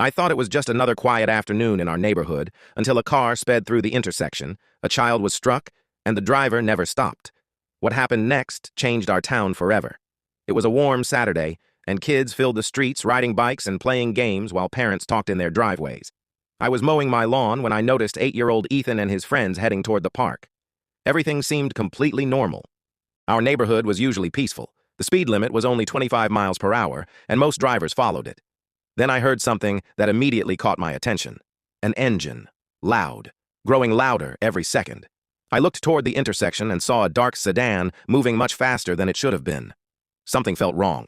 I thought it was just another quiet afternoon in our neighborhood until a car sped through the intersection, a child was struck, and the driver never stopped. What happened next changed our town forever. It was a warm Saturday, and kids filled the streets riding bikes and playing games while parents talked in their driveways. I was mowing my lawn when I noticed 8-year-old Ethan and his friends heading toward the park. Everything seemed completely normal. Our neighborhood was usually peaceful. The speed limit was only 25 miles per hour, and most drivers followed it. Then I heard something that immediately caught my attention. An engine. Loud. Growing louder every second. I looked toward the intersection and saw a dark sedan moving much faster than it should have been. Something felt wrong.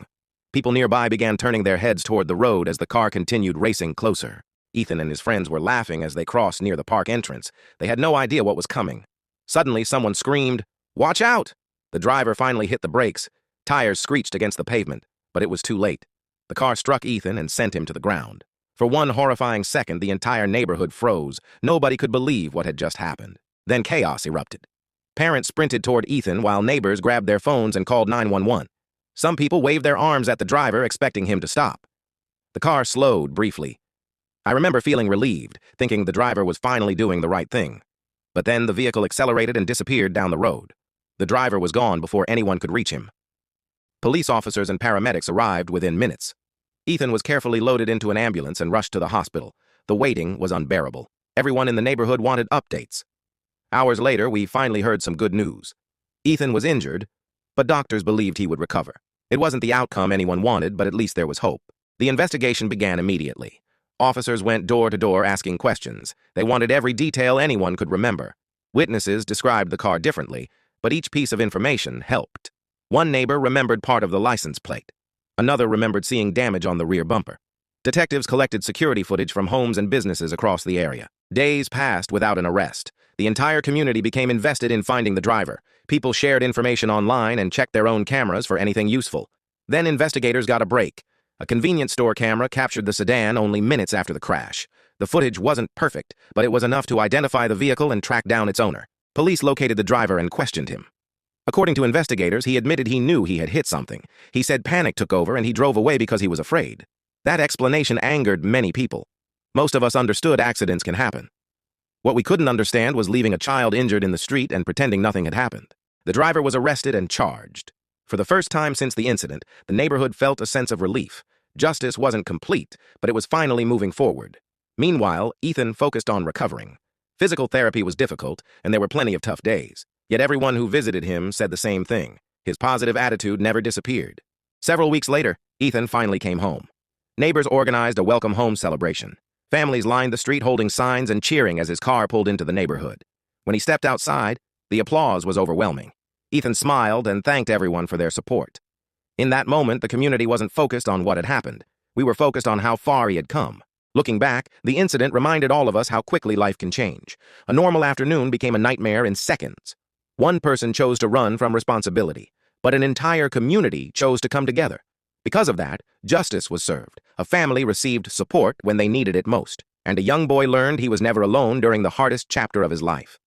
People nearby began turning their heads toward the road as the car continued racing closer. Ethan and his friends were laughing as they crossed near the park entrance. They had no idea what was coming. Suddenly, someone screamed, "Watch out!" The driver finally hit the brakes. Tires screeched against the pavement, but it was too late. The car struck Ethan and sent him to the ground. For one horrifying second, the entire neighborhood froze. Nobody could believe what had just happened. Then chaos erupted. Parents sprinted toward Ethan while neighbors grabbed their phones and called 911. Some people waved their arms at the driver, expecting him to stop. The car slowed briefly. I remember feeling relieved, thinking the driver was finally doing the right thing. But then the vehicle accelerated and disappeared down the road. The driver was gone before anyone could reach him. Police officers and paramedics arrived within minutes. Ethan was carefully loaded into an ambulance and rushed to the hospital. The waiting was unbearable. Everyone in the neighborhood wanted updates. Hours later, we finally heard some good news. Ethan was injured, but doctors believed he would recover. It wasn't the outcome anyone wanted, but at least there was hope. The investigation began immediately. Officers went door to door asking questions. They wanted every detail anyone could remember. Witnesses described the car differently, but each piece of information helped. One neighbor remembered part of the license plate. Another remembered seeing damage on the rear bumper. Detectives collected security footage from homes and businesses across the area. Days passed without an arrest. The entire community became invested in finding the driver. People shared information online and checked their own cameras for anything useful. Then investigators got a break. A convenience store camera captured the sedan only minutes after the crash. The footage wasn't perfect, but it was enough to identify the vehicle and track down its owner. Police located the driver and questioned him. According to investigators, he admitted he knew he had hit something. He said panic took over and he drove away because he was afraid. That explanation angered many people. Most of us understood accidents can happen. What we couldn't understand was leaving a child injured in the street and pretending nothing had happened. The driver was arrested and charged. For the first time since the incident, the neighborhood felt a sense of relief. Justice wasn't complete, but it was finally moving forward. Meanwhile, Ethan focused on recovering. Physical therapy was difficult, and there were plenty of tough days. Yet everyone who visited him said the same thing. His positive attitude never disappeared. Several weeks later, Ethan finally came home. Neighbors organized a welcome home celebration. Families lined the street holding signs and cheering as his car pulled into the neighborhood. When he stepped outside, the applause was overwhelming. Ethan smiled and thanked everyone for their support. In that moment, the community wasn't focused on what had happened. We were focused on how far he had come. Looking back, the incident reminded all of us how quickly life can change. A normal afternoon became a nightmare in seconds. One person chose to run from responsibility, but an entire community chose to come together. Because of that, justice was served. A family received support when they needed it most, and a young boy learned he was never alone during the hardest chapter of his life.